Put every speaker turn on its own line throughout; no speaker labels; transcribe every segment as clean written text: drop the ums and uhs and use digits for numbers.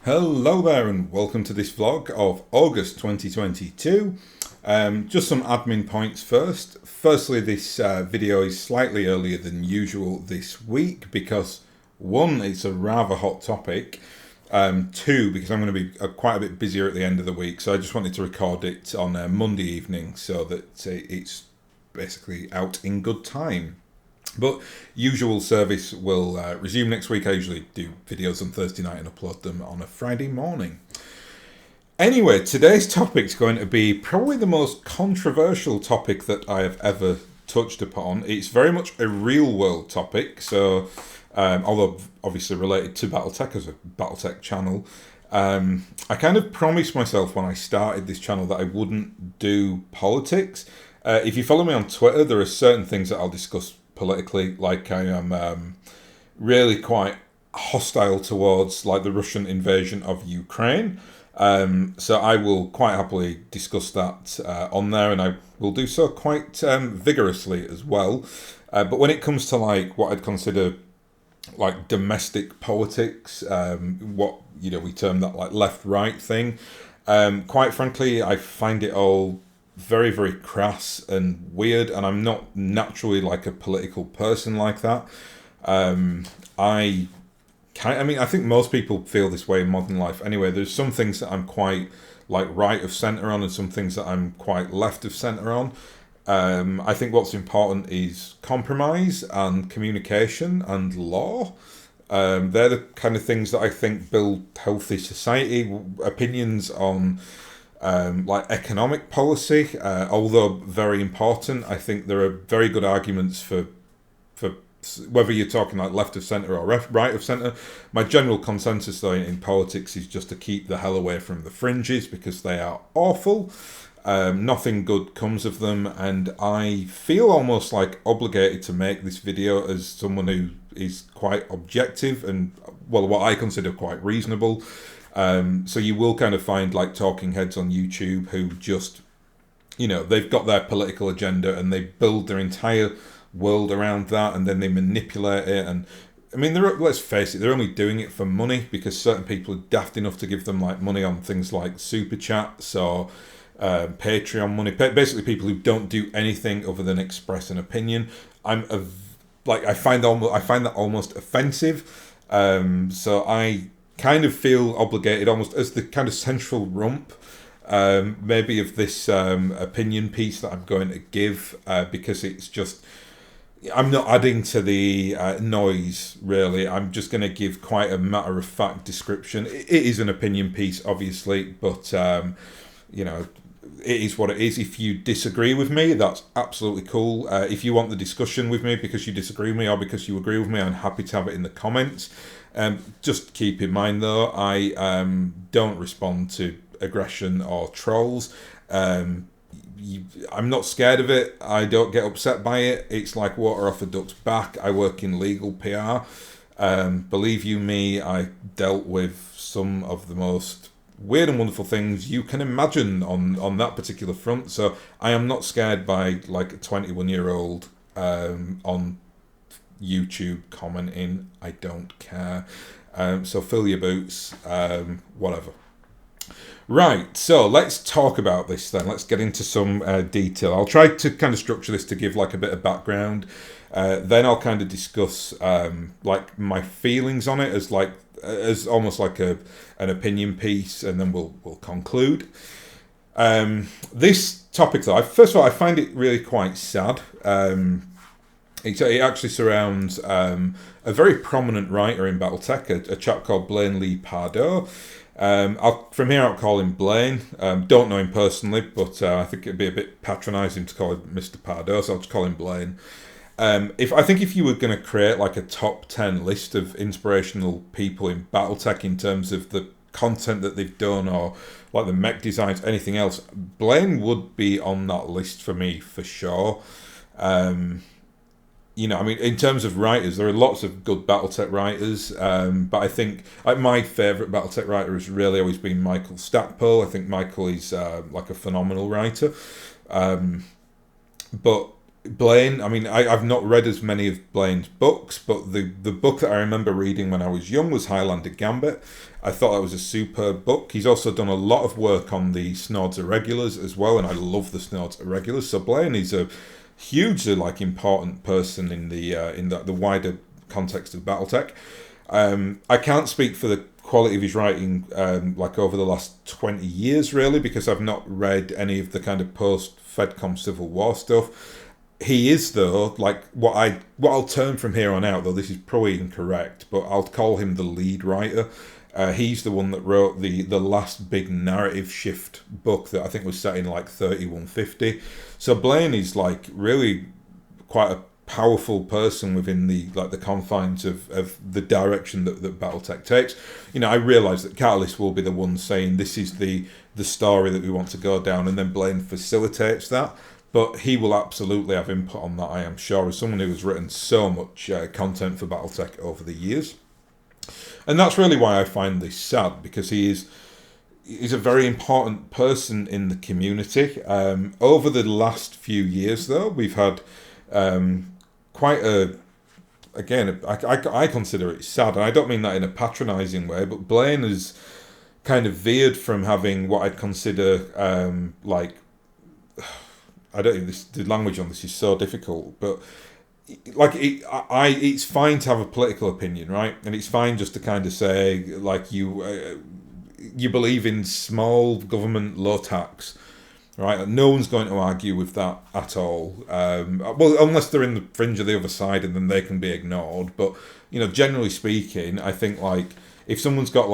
Hello there and welcome to this vlog of August 2022. Just some admin points first. Firstly, this video is slightly earlier than usual this week because one, it's a rather hot topic. Two, because I'm going to be quite a bit busier at the end of the week, so I just wanted to record it on Monday evening so that it's basically out in good time. But usual service will resume next week. I usually do videos on Thursday night and upload them on a Friday morning. Anyway, today's topic is going to be probably the most controversial topic that I have ever touched upon. It's very much a real world topic, so although obviously related to Battletech as a Battletech channel. I kind of promised myself when I started this channel that I wouldn't do politics. If you follow me on Twitter, there are certain things that I'll discuss politically, like I am really quite hostile towards like the Russian invasion of Ukraine. So I will quite happily discuss that on there, and I will do so quite vigorously as well. But when it comes to like what I'd consider like domestic politics, what we term that like left-right thing, quite frankly, I find it all very, very crass and weird, and I'm not naturally like a political person like that. I think most people feel this way in modern life anyway. There's some things that I'm quite like right of centre on and some things that I'm quite left of centre on. I think what's important is compromise and communication and law. They're the kind of things that I think build healthy society. Opinions on like economic policy, although very important, I think there are very good arguments for whether you're talking like left of centre or right of centre. My general consensus though in politics is just to keep the hell away from the fringes because they are awful. Nothing good comes of them, and I feel almost like obligated to make this video as someone who is quite objective and, well, what I consider quite reasonable. So you will kind of find like talking heads on YouTube who just, they've got their political agenda and they build their entire world around that, and then they manipulate it. And I mean, let's face it, they're only doing it for money because certain people are daft enough to give them like money on things like super chats or Patreon money. Basically, people who don't do anything other than express an opinion. I find that almost offensive. So I kind of feel obligated almost as the kind of central rump maybe of this opinion piece that I'm going to give, because it's just, I'm not adding to the noise really. I'm just going to give quite a matter-of-fact description. It is an opinion piece obviously, but it is what it is. If you disagree with me, that's absolutely cool. If you want the discussion with me because you disagree with me or because you agree with me, I'm happy to have it in the comments. Just keep in mind though, I don't respond to aggression or trolls. I'm not scared of it. I don't get upset by it. It's like water off a duck's back. I work in legal PR. Believe you me, I dealt with some of the most weird and wonderful things you can imagine on that particular front. So I am not scared by like a 21-year-old on YouTube commenting. I don't care. So fill your boots, whatever. Right, so let's talk about this then. Let's get into some detail. I'll try to kind of structure this to give like a bit of background. Then I'll kind of discuss like my feelings on it as almost like an opinion piece, and then we'll conclude. This topic though, first of all, I find it really quite sad. It actually surrounds a very prominent writer in Battletech, a chap called Blaine Lee Pardoe. From here I'll call him Blaine. Don't know him personally, but I think it'd be a bit patronising to call him Mr. Pardoe, so I'll just call him Blaine. If you were going to create like a top 10 list of inspirational people in Battletech in terms of the content that they've done or like the mech designs, anything else, Blaine would be on that list for me for sure. In terms of writers, there are lots of good Battletech writers, but I think like my favourite Battletech writer has really always been Michael Stackpole. I think Michael is like a phenomenal writer. But Blaine, I mean, I've not read as many of Blaine's books, but the book that I remember reading when I was young was Highlander Gambit. I thought that was a superb book. He's also done a lot of work on the Snords Irregulars as well, and I love the Snords Irregulars. So Blaine is a hugely important person in the wider context of BattleTech. I can't speak for the quality of his writing over the last 20 years really, because I've not read any of the kind of post Fedcom Civil War stuff. He is though, like what I'll term from here on out, though this is probably incorrect, but I'll call him the lead writer. He's the one that wrote the last big narrative shift book that I think was set in like 3150. So Blaine is like really quite a powerful person within the confines of the direction that BattleTech takes. I realise that Catalyst will be the one saying this is the story that we want to go down, and then Blaine facilitates that. But he will absolutely have input on that, I am sure, as someone who has written so much content for BattleTech over the years. And that's really why I find this sad, because he's a very important person in the community. Over the last few years, though, we've had quite a... Again, I consider it sad, and I don't mean that in a patronising way, but Blaine has kind of veered from having what I'd consider I don't know, the language on this is so difficult, but it's fine to have a political opinion, right? And it's fine just to kind of say you believe in small government, low tax, right? No one's going to argue with that at all. Well, unless they're in the fringe of the other side, and then they can be ignored. But generally speaking, I think if someone's got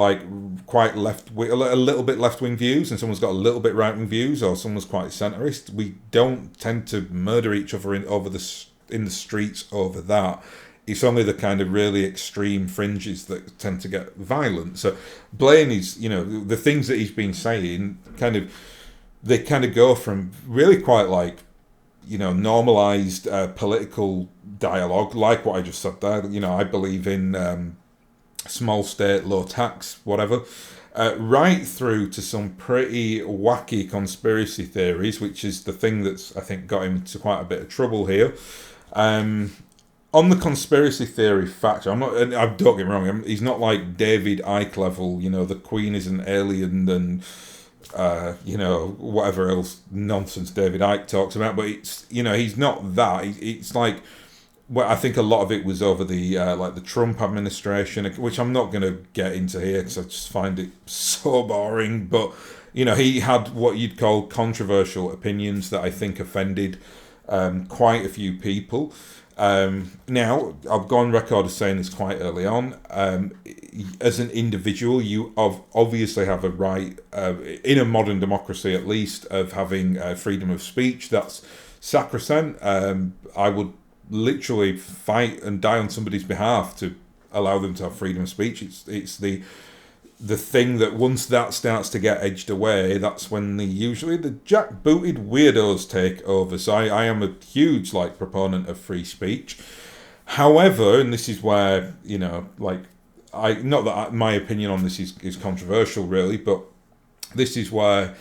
quite a little bit left wing views, and someone's got a little bit right wing views, or someone's quite centrist, we don't tend to murder each other in the streets over that. It's only the kind of really extreme fringes that tend to get violent. So Blaine is, the things that he's been saying, they go from really quite normalized political dialogue, like what I just said there. I believe in small state, low tax, whatever, right through to some pretty wacky conspiracy theories, which is the thing that's, I think, got him into quite a bit of trouble here. On the conspiracy theory factor, don't get me wrong, he's not like David Icke level, the Queen is an alien and whatever else nonsense David Icke talks about, but it's, he's not that. It's like, well, I think a lot of it was over the Trump administration, which I'm not going to get into here because I just find it so boring. But he had what you'd call controversial opinions that I think offended quite a few people. Now, I'll go on record as saying this quite early on. As an individual, you obviously have a right, in a modern democracy at least, of having freedom of speech. That's sacrosanct. I would literally fight and die on somebody's behalf to allow them to have freedom of speech. It's the thing that once that starts to get edged away, that's when usually the jackbooted weirdos take over. So I am a huge proponent of free speech. However, and this is where not that my opinion on this is controversial really, but this is where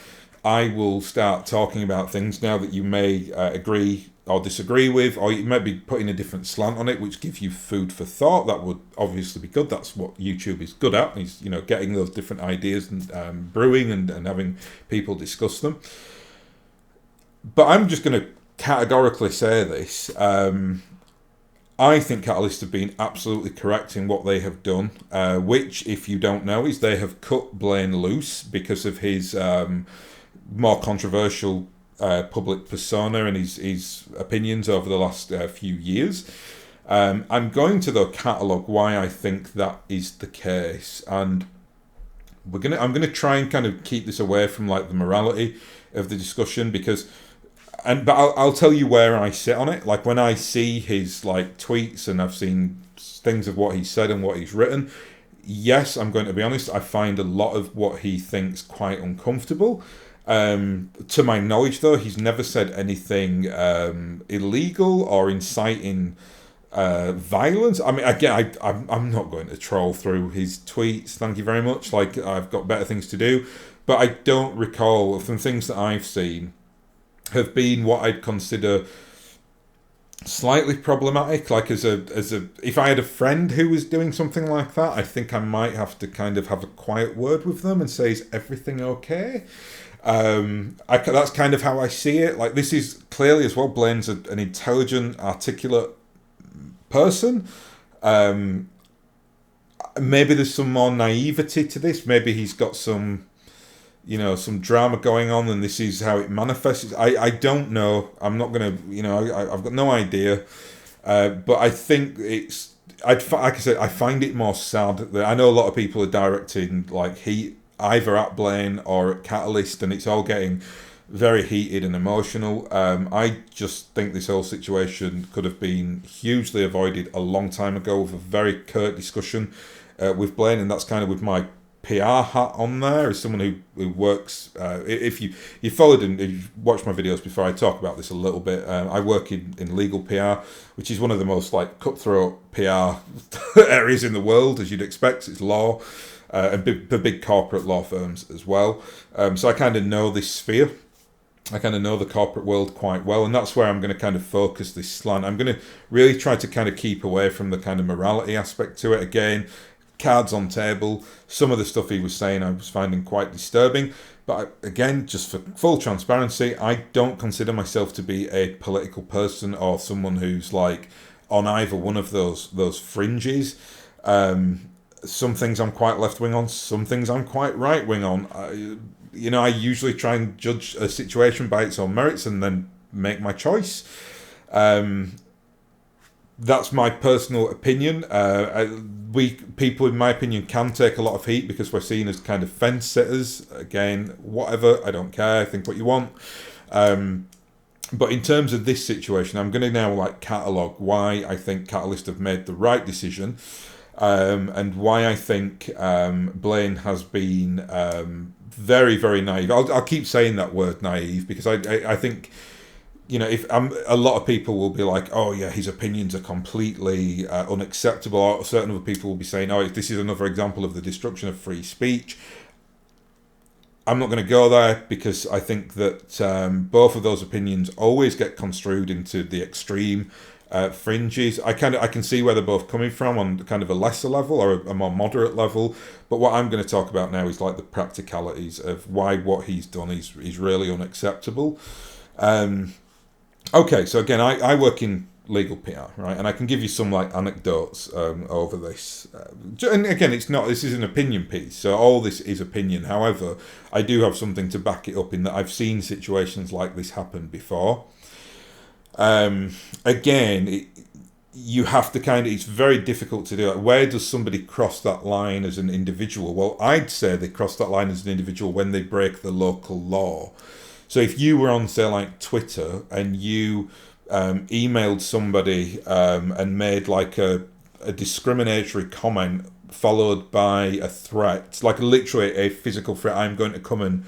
I will start talking about things now that you may agree or disagree with, or you might be putting a different slant on it, which gives you food for thought. That would obviously be good. That's what YouTube is good at, is getting those different ideas and brewing and having people discuss them. But I'm just going to categorically say this. I think Catalyst have been absolutely correct in what they have done, which, if you don't know, is they have cut Blaine loose because of his more controversial public persona and his opinions over the last few years. I'm going to, though, catalogue why I think that is the case, and I'm gonna try and kind of keep this away from the morality of the discussion, but I'll tell you where I sit on it. When I see his tweets and I've seen things of what he said and what he's written, yes, I'm going to be honest, I find a lot of what he thinks quite uncomfortable. To my knowledge, though, he's never said anything illegal or inciting violence. I mean, again, I'm not going to troll through his tweets. Thank you very much. I've got better things to do. But I don't recall, from things that I've seen, have been what I'd consider slightly problematic. Like if I had a friend who was doing something like that, I think I might have to kind of have a quiet word with them and say, is everything okay? That's kind of how I see it. Like, this is clearly as well, Blaine's an intelligent, articulate person. Maybe there's some more naivety to this. Maybe he's got some, some drama going on, and this is how it manifests. I don't know. I'm not gonna, I've got no idea. But I think like I said, I find it more sad that I know a lot of people are directing like heat either at Blaine or at Catalyst, and it's all getting very heated and emotional. I just think this whole situation could have been hugely avoided a long time ago with a very curt discussion with Blaine, and that's kind of with my PR hat on there as someone who works. If you followed and if you've watched my videos before, I talk about this a little bit. I work in legal PR, which is one of the most like cutthroat PR areas in the world, as you'd expect. It's law. And big corporate law firms as well. So I kind of know this sphere. I kind of know the corporate world quite well, and that's where I'm going to kind of focus this slant. I'm going to really try to kind of keep away from the kind of morality aspect to it. Again, cards on table. Some of the stuff he was saying I was finding quite disturbing. But again, just for full transparency, I don't consider myself to be a political person or someone who's like on either one of those fringes. Some things I'm quite left wing on, some things I'm quite right wing on. I usually try and judge a situation by its own merits and then make my choice. That's my personal opinion. We people, in my opinion, can take a lot of heat because we're seen as kind of fence sitters. Again, whatever, I don't care. I think what you want. But in terms of this situation, I'm going to now like catalogue why I think Catalyst have made the right decision. And why I think Blaine has been very, very naive. I'll keep saying that word naive because I think, if a lot of people will be like, oh yeah, his opinions are completely unacceptable, or certain other people will be saying, oh, this is another example of the destruction of free speech. I'm not going to go there because I think that both of those opinions always get construed into the extreme fringes. I can see where they're both coming from on kind of a lesser level or a more moderate level, but what I'm going to talk about now is like the practicalities of why what he's done is really unacceptable. Okay, so again, I work in legal PR, right, and I can give you some like anecdotes over this. And again, this is an opinion piece, so all this is opinion. However, I do have something to back it up in that I've seen situations like this happen before. Again, you have to it's very difficult to do it. Where does somebody cross that line as an individual? Well, I'd say they cross that line as an individual when they break the local law. So if you were on, say, like Twitter and you emailed somebody and made like a discriminatory comment followed by a threat, like literally a physical threat, I'm going to come and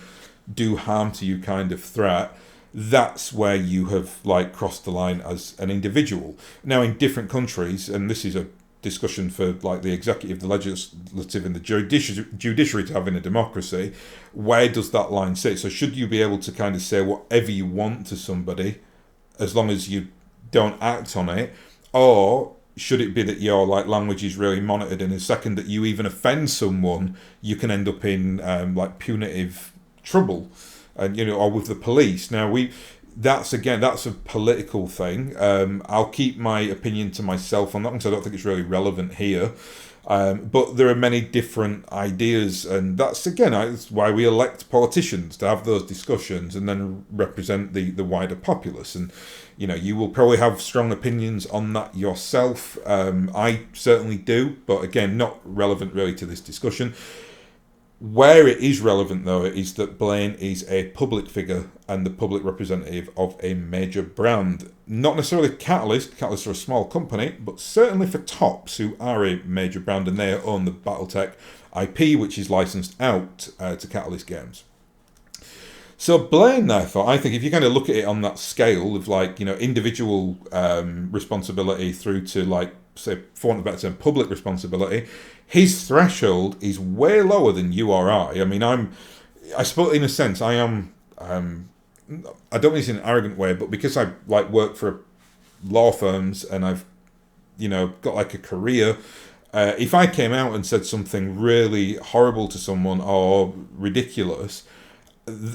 do harm to you kind of threat, that's where you have like crossed the line as an individual. Now, in different countries, and this is a discussion for like the executive, the legislative, and the judiciary to have in a democracy, where does that line sit? So should you be able to kind of say whatever you want to somebody as long as you don't act on it, or should it be that your like language is really monitored, and the second that you even offend someone, you can end up in like punitive trouble? And or with the police. Now that's a political thing. I'll keep my opinion to myself on that one because I don't think it's really relevant here. But there are many different ideas, and that's why we elect politicians, to have those discussions and then represent the wider populace. And you will probably have strong opinions on that yourself. I certainly do, but again, not relevant really to this discussion. Where it is relevant, though, is that Blaine is a public figure and the public representative of a major brand. Not necessarily Catalyst. Catalyst are a small company, but certainly for Topps, who are a major brand, and they own the Battletech IP, which is licensed out to Catalyst Games. So Blaine, therefore, I think if you kind of look at it on that scale of like, individual responsibility through to like, say, for want of a better term, public responsibility, his threshold is way lower than you or I. I mean, I suppose in a sense I am, I don't mean this in an arrogant way, but because I like work for law firms and I've, got like a career. If I came out and said something really horrible to someone or ridiculous,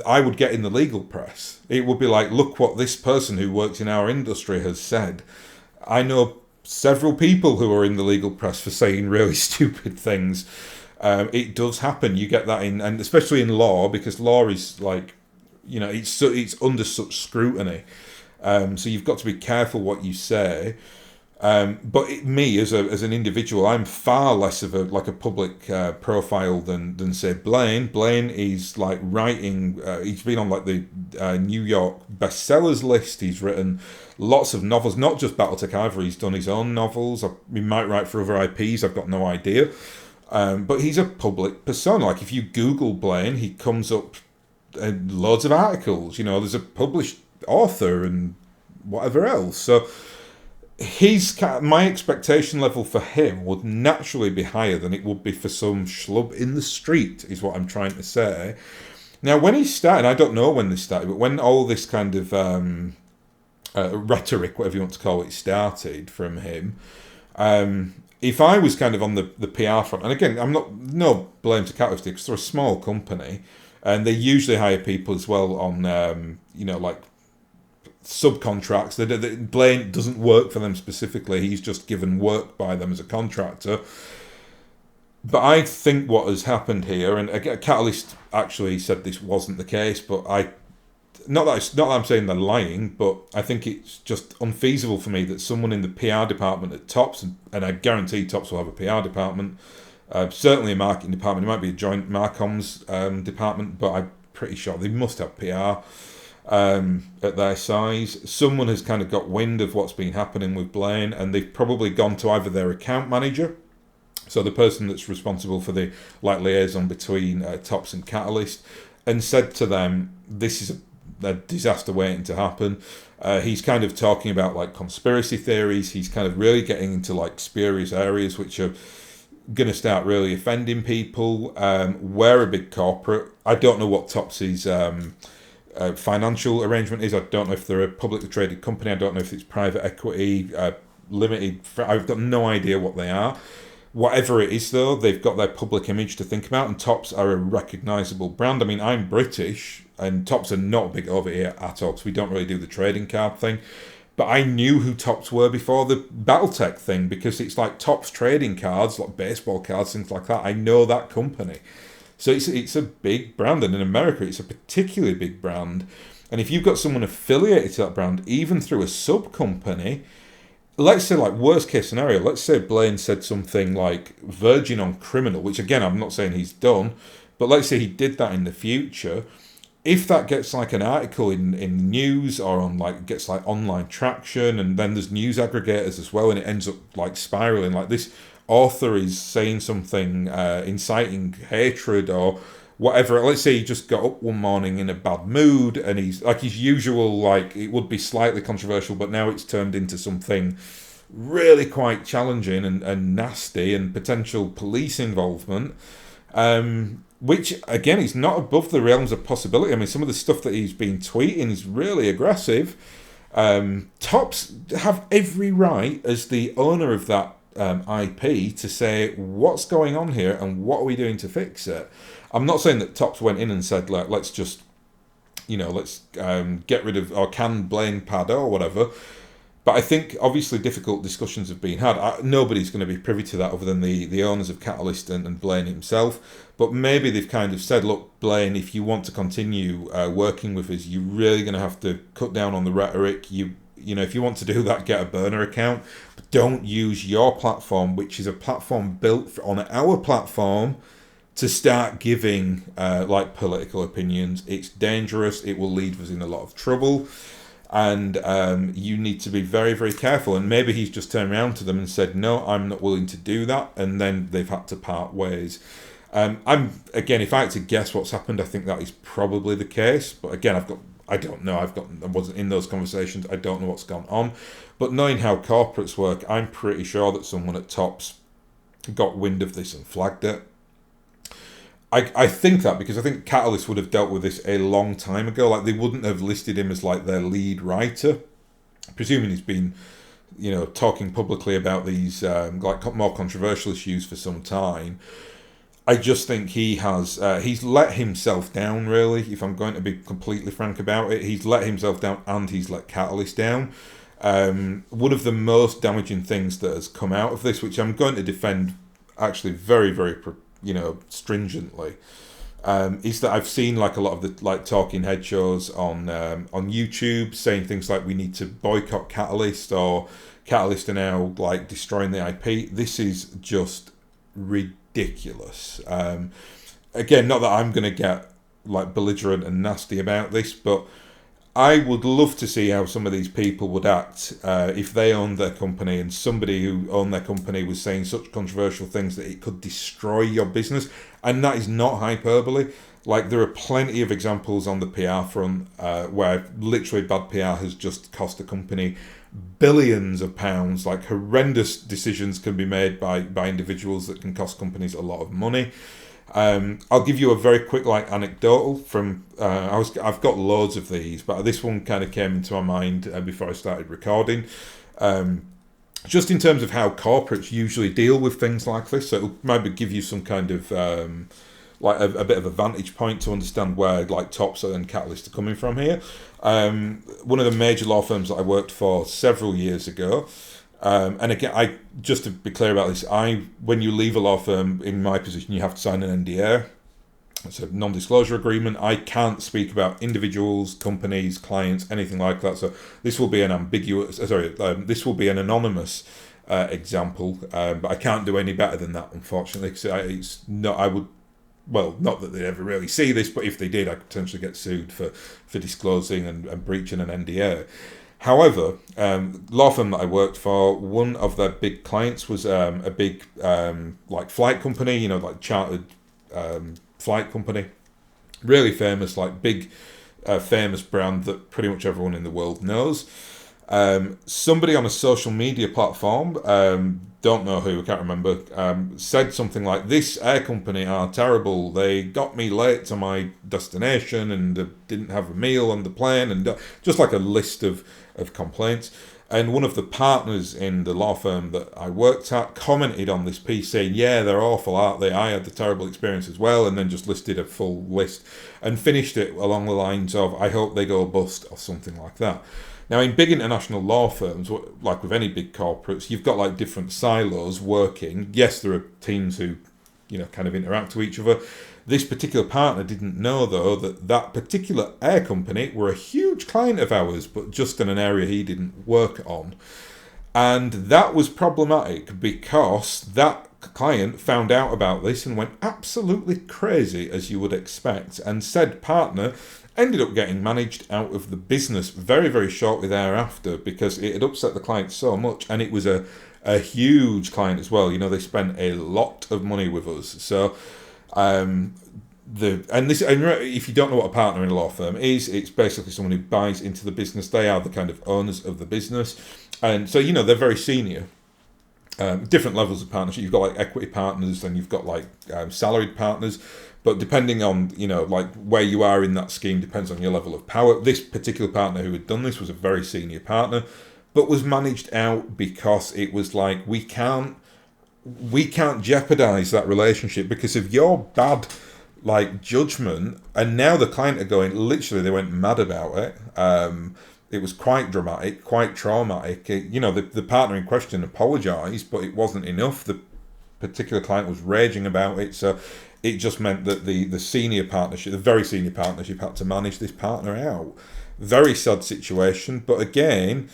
I would get in the legal press. It would be like, look what this person who works in our industry has said. I know several people who are in the legal press for saying really stupid things. It does happen. You get that in, and especially in law, because law is like, it's under such scrutiny. So you've got to be careful what you say. But me as an individual, I'm far less of a public profile than say Blaine. Blaine is like writing. He's been on like the New York bestsellers list. He's written lots of novels, not just BattleTech either. He's done his own novels. He might write for other IPs. I've got no idea. But he's a public persona. Like if you Google Blaine, he comes up in loads of articles. There's a published author and whatever else. So my expectation level for him would naturally be higher than it would be for some schlub in the street, is what I'm trying to say. Now, when he started, I don't know when this started, but when all this kind of rhetoric, whatever you want to call it, started from him, if I was kind of on the PR front, and again, I'm no blame to Catalyst because they're a small company, and they usually hire people as well on, like subcontracts. Blaine doesn't work for them specifically. He's just given work by them as a contractor. But I think what has happened here, and again, Catalyst actually said this wasn't the case, but not that I'm saying they're lying, but I think it's just unfeasible for me that someone in the PR department at Topps, and I guarantee Topps will have a PR department, certainly a marketing department. It might be a joint Marcoms department, but I'm pretty sure they must have PR. At their size, someone has kind of got wind of what's been happening with Blaine, and they've probably gone to either their account manager, so the person that's responsible for the liaison between Topps and Catalyst, and said to them, this is a disaster waiting to happen. He's kind of talking about like conspiracy theories. He's kind of really getting into like spurious areas which are going to start really offending people. We're a big corporate. I don't know what Topps' financial arrangement is. I don't know if they're a publicly traded company. I don't know if it's private equity, limited. I've got no idea what they are. Whatever it is, though, they've got their public image to think about, and Topps are a recognisable brand. I mean, I'm British, and Topps are not big over here at all, because we don't really do the trading card thing. But I knew who Topps were before the BattleTech thing, because it's like Topps trading cards, like baseball cards, things like that. I know that company. So it's a big brand, and in America it's a particularly big brand. And if you've got someone affiliated to that brand, even through a sub-company, let's say like worst case scenario, let's say Blaine said something like verging on criminal, which again, I'm not saying he's done, but let's say he did that in the future. If that gets like an article in the news or on like gets like online traction, and then there's news aggregators as well, and it ends up like spiraling, like this author is saying something inciting hatred or whatever. Let's say he just got up one morning in a bad mood, and he's like his usual, like it would be slightly controversial, but now it's turned into something really quite challenging and nasty, and potential police involvement, which again is not above the realms of possibility. I mean, some of the stuff that he's been tweeting is really aggressive. Topps have every right as the owner of that IP to say what's going on here and what are we doing to fix it. I'm not saying that Topps went in and said, like, let's just, let's get rid of or can Blaine Pardoe or whatever. But I think obviously difficult discussions have been had. Nobody's going to be privy to that other than the owners of Catalyst and Blaine himself. But maybe they've kind of said, look, Blaine, if you want to continue working with us, you're really going to have to cut down on the rhetoric. If you want to do that, get a burner account. But don't use your platform, which is a platform built on our platform, to start giving like political opinions. It's dangerous. It will lead us in a lot of trouble. And you need to be very, very careful. And maybe he's just turned around to them and said, no, I'm not willing to do that. And then they've had to part ways. If I had to guess what's happened, I think that is probably the case. But again, I don't know. I wasn't in those conversations. I don't know what's gone on. But knowing how corporates work, I'm pretty sure that someone at Topps got wind of this and flagged it. I think that because I think Catalyst would have dealt with this a long time ago. Like, they wouldn't have listed him as like their lead writer. presuming he's been, talking publicly about these more controversial issues for some time. I just think he's let himself down, really, if I'm going to be completely frank about it. He's let himself down and he's let Catalyst down. One of the most damaging things that has come out of this, which I'm going to defend actually very, very, stringently, is that I've seen like a lot of the talking head shows on YouTube saying things like we need to boycott Catalyst, or Catalyst are now like destroying the IP. This is just ridiculous. Again, not that I'm going to get like belligerent and nasty about this, but I would love to see how some of these people would act if they owned their company and somebody who owned their company was saying such controversial things that it could destroy your business. And that is not hyperbole. Like, there are plenty of examples on the PR front where literally bad PR has just cost a company billions of pounds. Like, horrendous decisions can be made by individuals that can cost companies a lot of money. I'll give you a very quick anecdotal from I've got loads of these, but this one kind of came into my mind before I started recording. Just in terms of how corporates usually deal with things like this, so it'll maybe give you some kind of a bit of a vantage point to understand where like Topsy and Catalyst are coming from here. One of the major law firms that I worked for several years ago. And again, just to be clear about this, when you leave a law firm, in my position, you have to sign an NDA. It's a non-disclosure agreement. I can't speak about individuals, companies, clients, anything like that. So this will be an this will be an anonymous example, but I can't do any better than that, unfortunately. Because it's not. I would. Well, not that they'd ever really see this, but if they did, I could potentially get sued for disclosing and breaching an NDA. However, law firm that I worked for, one of their big clients was a big flight company, like chartered flight company, really famous, like big famous brand that pretty much everyone in the world knows. Somebody on a social media platform, don't know who, I can't remember, said something like, "This air company are terrible. They got me late to my destination and didn't have a meal on the plane," and just like a list of complaints. And one of the partners in the law firm that I worked at commented on this piece saying, "Yeah, they're awful, aren't they? I had the terrible experience as well," and then just listed a full list and finished it along the lines of, "I hope they go bust," or something like that. Now, in big international law firms, like with any big corporates, you've got like different silos working. Yes, there are teams who, kind of interact with each other. This particular partner didn't know, though, that particular air company were a huge client of ours, but just in an area he didn't work on. And that was problematic because that client found out about this and went absolutely crazy, as you would expect, and said partner ended up getting managed out of the business very, very shortly thereafter because it had upset the client so much, and it was a huge client as well. They spent a lot of money with us. So, if you don't know what a partner in a law firm is, it's basically someone who buys into the business. They are the kind of owners of the business, and so they're very senior. Different levels of partnership. You've got like equity partners, and you've got like salaried partners. But depending on, where you are in that scheme depends on your level of power. This particular partner who had done this was a very senior partner, but was managed out because it was like, we can't jeopardize that relationship because of your bad, judgment. And now the client are going, literally, they went mad about it. It was quite dramatic, quite traumatic. The partner in question apologized, but it wasn't enough. The particular client was raging about it. So it just meant that the senior partnership, the very senior partnership, had to manage this partner out. Very sad situation. But again,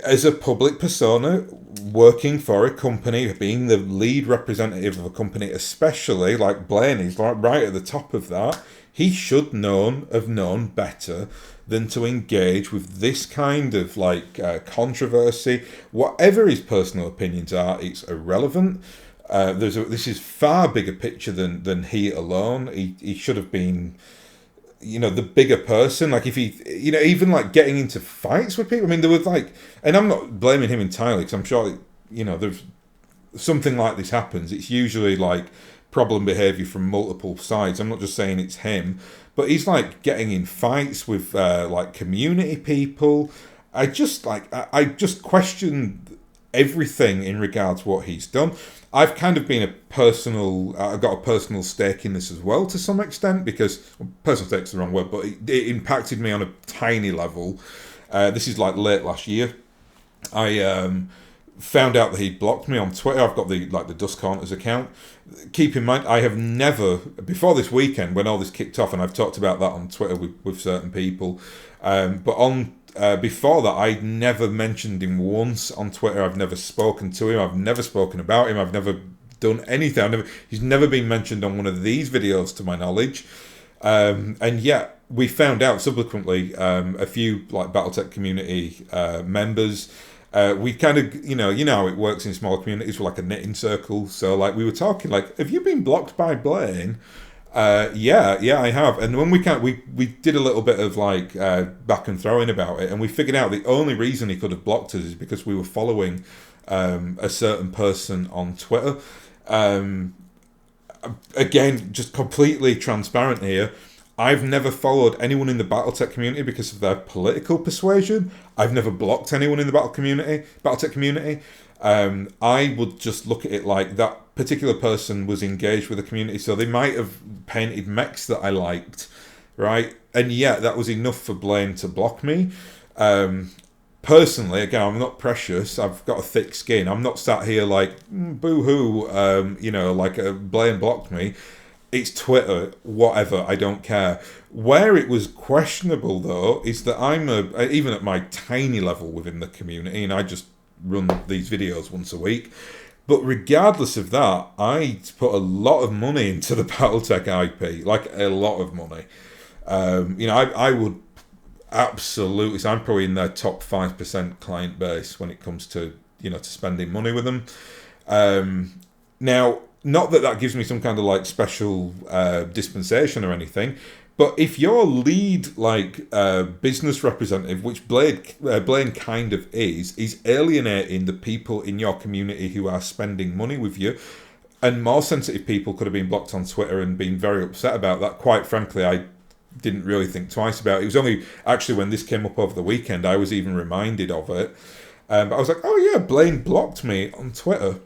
as a public persona working for a company, being the lead representative of a company, especially like Blaine is right at the top of that, he should have known better than to engage with this kind of controversy. Whatever his personal opinions are, it's irrelevant. This is far bigger picture than he alone. He should have been, the bigger person. Like if he, even getting into fights with people. I mean, there was and I'm not blaming him entirely because I'm sure, there's something like this happens. It's usually problem behaviour from multiple sides. I'm not just saying it's him, but he's getting in fights with community people. I just question everything in regards to what he's done. I've kind of been I've got a personal stake in this as well to some extent, because personal stake's the wrong word, but it impacted me on a tiny level. This is like late last year. I found out that he blocked me on Twitter. I've got the Dust Counters account. Keep in mind, I have never, before this weekend when all this kicked off, and I've talked about that on Twitter with certain people, but on before that, I'd never mentioned him once on Twitter. I've never spoken to him. I've never spoken about him. I've never done anything. He's never been mentioned on one of these videos, to my knowledge. And yet, we found out subsequently, a few like BattleTech community members. We kind of, you know how it works in smaller communities with like a knitting circle. So like we were talking, like, have you been blocked by Blaine? Yeah, I have. And when we did a little bit of like back and throwing about it, and we figured out the only reason he could have blocked us is because we were following a certain person on Twitter. Again, just completely transparent here. I've never followed anyone in the BattleTech community because of their political persuasion. I've never blocked anyone in the BattleTech community. I would just look at it like that particular person was engaged with the community, so they might have painted mechs that I liked, right? And yet that was enough for Blaine to block me. Personally, again, I'm not precious. I've got a thick skin. I'm not sat here like, boo-hoo, Blaine blocked me. It's Twitter, whatever, I don't care. Where it was questionable, though, is that even at my tiny level within the community, and I just run these videos once a week, but regardless of that, I put a lot of money into the BattleTech IP, like a lot of money. I would absolutely, so I'm probably in their top 5% client base when it comes to, to spending money with them. Now, not that gives me some kind of like special dispensation or anything, but if your lead business representative, which Blaine kind of is alienating the people in your community who are spending money with you, and more sensitive people could have been blocked on Twitter and been very upset about that. Quite frankly, I didn't really think twice about it. It was only actually when this came up over the weekend I was even reminded of it. But I was like, oh yeah, Blaine blocked me on Twitter.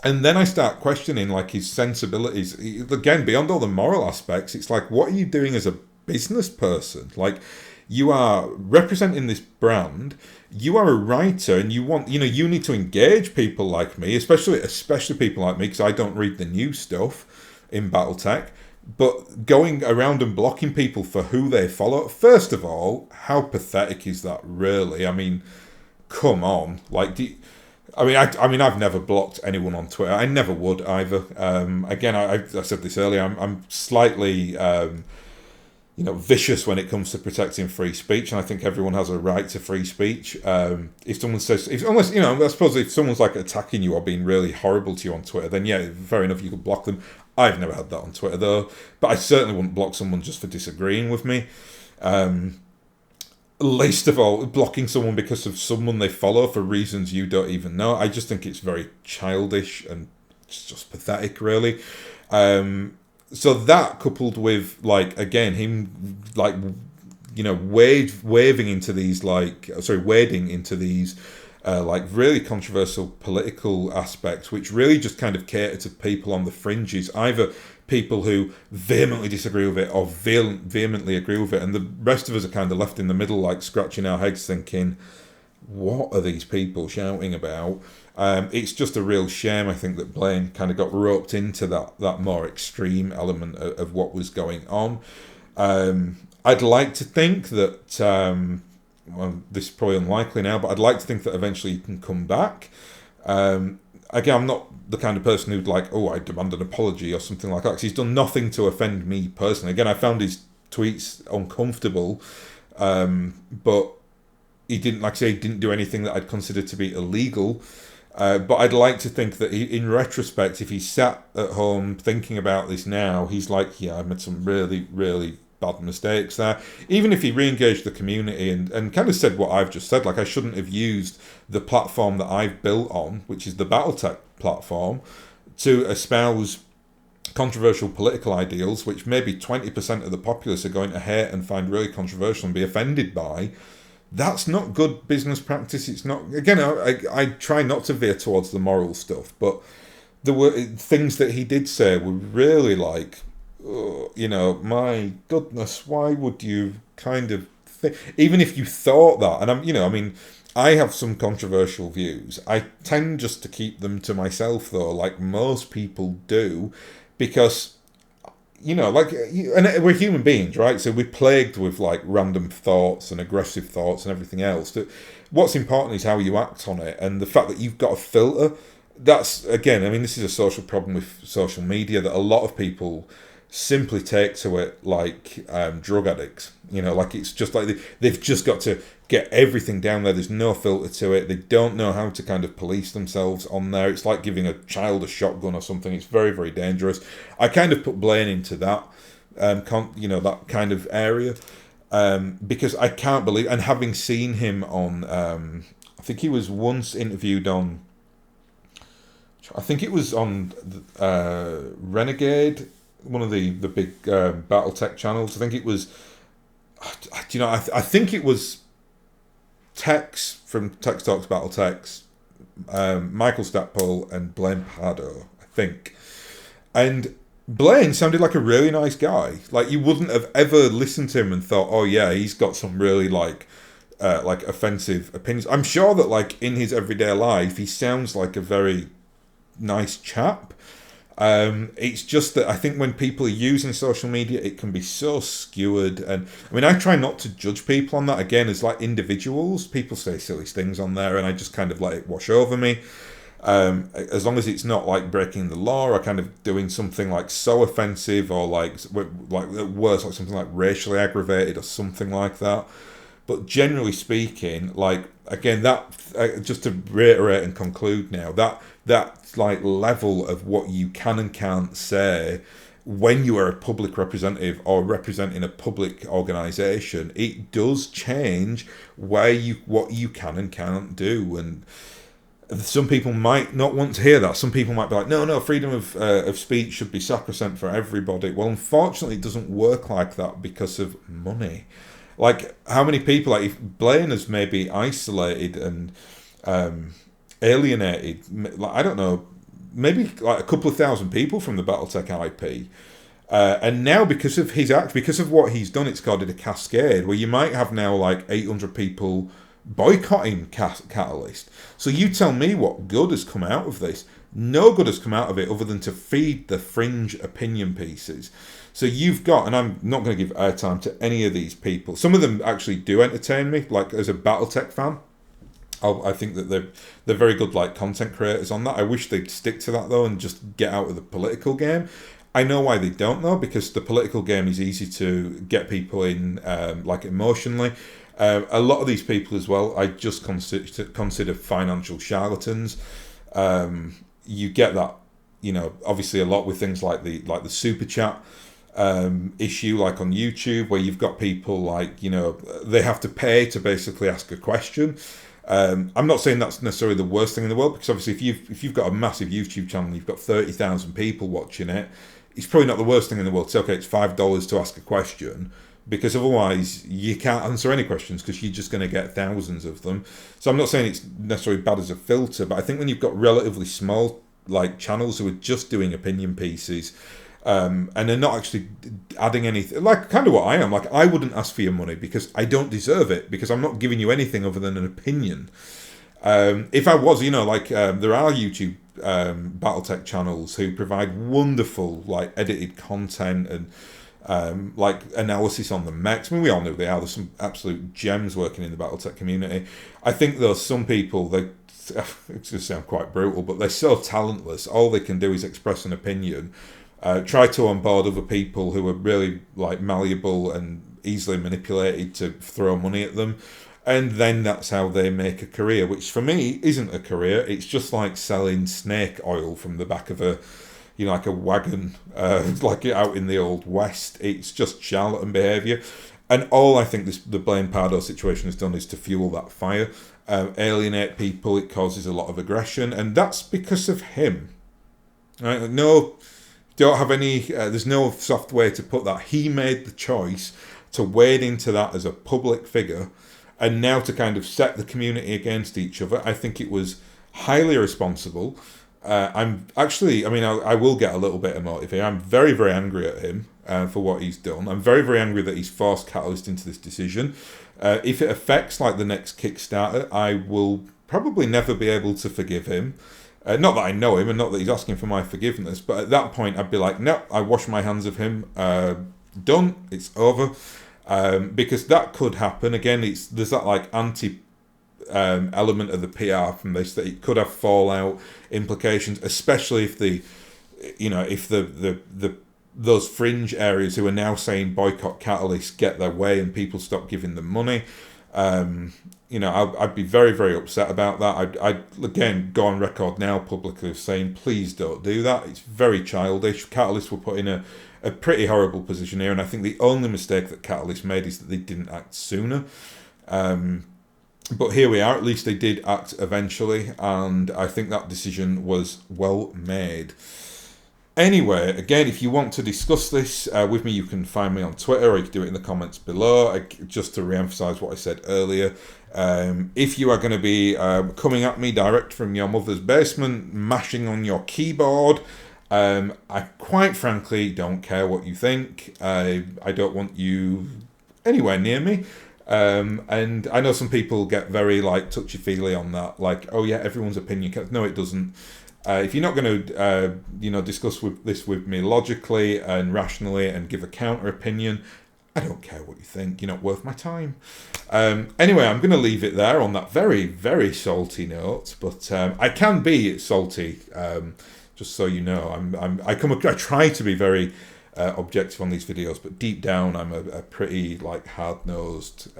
And then I start questioning like his sensibilities. Again, beyond all the moral aspects, it's like, what are you doing as a business person? Like, you are representing this brand. You are a writer, and you want, you need to engage people like me, especially people like me, because I don't read the new stuff in BattleTech. But going around and blocking people for who they follow, first of all, how pathetic is that, really? I mean, come on, like. I've never blocked anyone on Twitter. I never would either. Again, I said this earlier. I'm slightly, vicious when it comes to protecting free speech, and I think everyone has a right to free speech. If someone says, I suppose if someone's like attacking you or being really horrible to you on Twitter, then yeah, fair enough, you could block them. I've never had that on Twitter though, but I certainly wouldn't block someone just for disagreeing with me. Least of all, blocking someone because of someone they follow for reasons you don't even know. I just think it's very childish and it's just pathetic, really. So that coupled with, like, again, him, like, wading into these, really controversial political aspects, which really just kind of cater to people on the fringes, either people who vehemently disagree with it or vehemently agree with it, and the rest of us are kind of left in the middle, like scratching our heads thinking, what are these people shouting about? It's just a real shame, I think, that Blaine kind of got roped into that more extreme element of what was going on. I'd like to think that, this is probably unlikely now, but I'd like to think that eventually he can come back. Again, I'm not the kind of person who'd like, I demand an apology or something like that, because he's done nothing to offend me personally. Again, I found his tweets uncomfortable, but he didn't, like I say, he didn't do anything that I'd consider to be illegal. But I'd like to think that in retrospect, if he sat at home thinking about this now, he's like, yeah, I made some really, really bad mistakes there. Even if he re-engaged the community and kind of said what I've just said, like, I shouldn't have used the platform that I've built on, which is the BattleTech platform, to espouse controversial political ideals, which maybe 20% of the populace are going to hate and find really controversial and be offended by. That's not good business practice. It's not. Again, I try not to veer towards the moral stuff, but there were things that he did say were really like, my goodness, why would you kind of even if you thought that, and I mean, I have some controversial views. I tend just to keep them to myself, though, like most people do, because and we're human beings, right? So we're plagued with like random thoughts and aggressive thoughts and everything else. That what's important is how you act on it, and the fact that you've got a filter. That's again, I mean, this is a social problem with social media that a lot of people simply take to it like drug addicts. Like it's just like they've just got to get everything down there. There's no filter to it. They don't know how to kind of police themselves on there. It's like giving a child a shotgun or something. It's very, very dangerous. I kind of put Blaine into that, that kind of area, because I can't believe. And having seen him on, I think he was once interviewed on. I think it was on Renegade, one of the big BattleTech channels. I think it was. I think it was Tex from Tex Talks BattleTechs, Michael Stackpole and Blaine Pardoe, I think. And Blaine sounded like a really nice guy. Like you wouldn't have ever listened to him and thought, oh yeah, he's got some really like offensive opinions. I'm sure that like in his everyday life, he sounds like a very nice chap. It's just that I think when people are using social media, it can be so skewered. And I mean, I try not to judge people on that. Again, as like individuals, people say silly things on there, and I just kind of let it wash over me. As long as it's not like breaking the law or kind of doing something like so offensive or like worse, like something like racially aggravated or something like that. But generally speaking, like again, that just to reiterate and conclude now, that like level of what you can and can't say when you are a public representative or representing a public organisation, it does change what you can and can't do. And some people might not want to hear that. Some people might be like, no, freedom of speech should be sacrosanct for everybody. Well, unfortunately, it doesn't work like that because of money. Like, how many people, like, if Blaine has maybe isolated and alienated, like, I don't know, maybe like a couple of thousand people from the BattleTech IP. And now, because of his act, because of what he's done, it's caused a cascade where you might have now like 800 people boycotting Catalyst. So you tell me what good has come out of this. No good has come out of it other than to feed the fringe opinion pieces. So you've got, and I'm not going to give airtime to any of these people. Some of them actually do entertain me, like as a BattleTech fan. I think that they're very good like content creators on that. I wish they'd stick to that though and just get out of the political game. I know why they don't though, because the political game is easy to get people in like emotionally. A lot of these people as well, I just consider financial charlatans. You get that, obviously a lot with things like the super chat issue, like on YouTube, where you've got people like they have to pay to basically ask a question. I'm not saying that's necessarily the worst thing in the world, because obviously if you've got a massive YouTube channel and you've got 30,000 people watching it, it's probably not the worst thing in the world to say, okay, it's $5 to ask a question, because otherwise you can't answer any questions because you're just going to get thousands of them. So I'm not saying it's necessarily bad as a filter, but I think when you've got relatively small like channels who are just doing opinion pieces, and they're not actually adding anything, like kind of what I am, like I wouldn't ask for your money because I don't deserve it, because I'm not giving you anything other than an opinion. If I was, there are YouTube BattleTech channels who provide wonderful like edited content and like analysis on the mechs. I mean, we all know they are. There's some absolute gems working in the BattleTech community. I think though some people, it's going to sound quite brutal, but they're so talentless. All they can do is express an opinion. Try to onboard other people who are really like malleable and easily manipulated to throw money at them, and then that's how they make a career, which for me isn't a career. It's just like selling snake oil from the back of a like a wagon, like out in the old west. It's just charlatan behaviour, and all I think the Blaine Pardoe situation has done is to fuel that fire, alienate people. It causes a lot of aggression, and that's because of him. Right? No. Don't have any, there's no soft way to put that. He made the choice to wade into that as a public figure and now to kind of set the community against each other, I think it was highly irresponsible. I'm actually, I mean, I will get a little bit emotive here. I'm very, very angry at him for what he's done. I'm very, very angry that he's forced Catalyst into this decision. If it affects like the next Kickstarter, I will probably never be able to forgive him. Not that I know him and not that he's asking for my forgiveness, but at that point I'd be like, no, I wash my hands of him. Done. It's over. Because that could happen. Again, there's that like anti element of the PR from this, that it could have fallout implications, especially if those fringe areas who are now saying boycott Catalyst get their way and people stop giving them money. I'd be very, very upset about that. I'd again go on record now publicly of saying, please don't do that. It's very childish. Catalyst were put in a pretty horrible position here, and I think the only mistake that Catalyst made is that they didn't act sooner. But here we are. At least they did act eventually, and I think that decision was well made. Anyway, again, if you want to discuss this with me, you can find me on Twitter, or you can do it in the comments below. Just to re-emphasise what I said earlier, if you are going to be coming at me direct from your mother's basement, mashing on your keyboard, I quite frankly don't care what you think. I don't want you anywhere near me. And I know some people get very like touchy-feely on that, like, oh yeah, everyone's opinion counts. No, it doesn't. If you're not going to, discuss this with me logically and rationally and give a counter opinion, I don't care what you think. You're not worth my time. Anyway, I'm going to leave it there on that very, very salty note. But I can be salty, just so you know. I try to be very objective on these videos, but deep down, I'm a pretty like hard-nosed,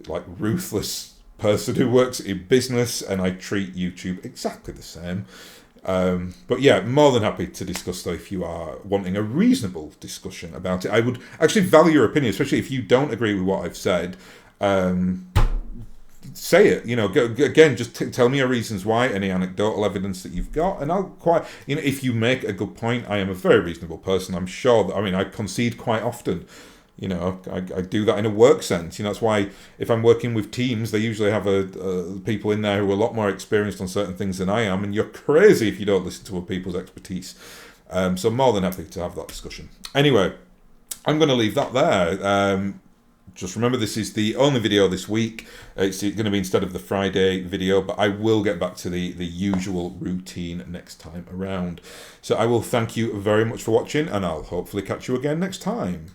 like ruthless person who works in business, and I treat YouTube exactly the same. But yeah, more than happy to discuss though if you are wanting a reasonable discussion about it. I would actually value your opinion, especially if you don't agree with what I've said. Say it, again, just tell me your reasons why, any anecdotal evidence that you've got, and I'll if you make a good point, I am a very reasonable person. I'm sure that, I concede quite often. I do that in a work sense. That's why if I'm working with teams, they usually have people in there who are a lot more experienced on certain things than I am, and you're crazy if you don't listen to other people's expertise. So I'm more than happy to have that discussion. Anyway, I'm going to leave that there. Just remember, this is the only video this week. It's going to be instead of the Friday video, but I will get back to the usual routine next time around. So I will thank you very much for watching, and I'll hopefully catch you again next time.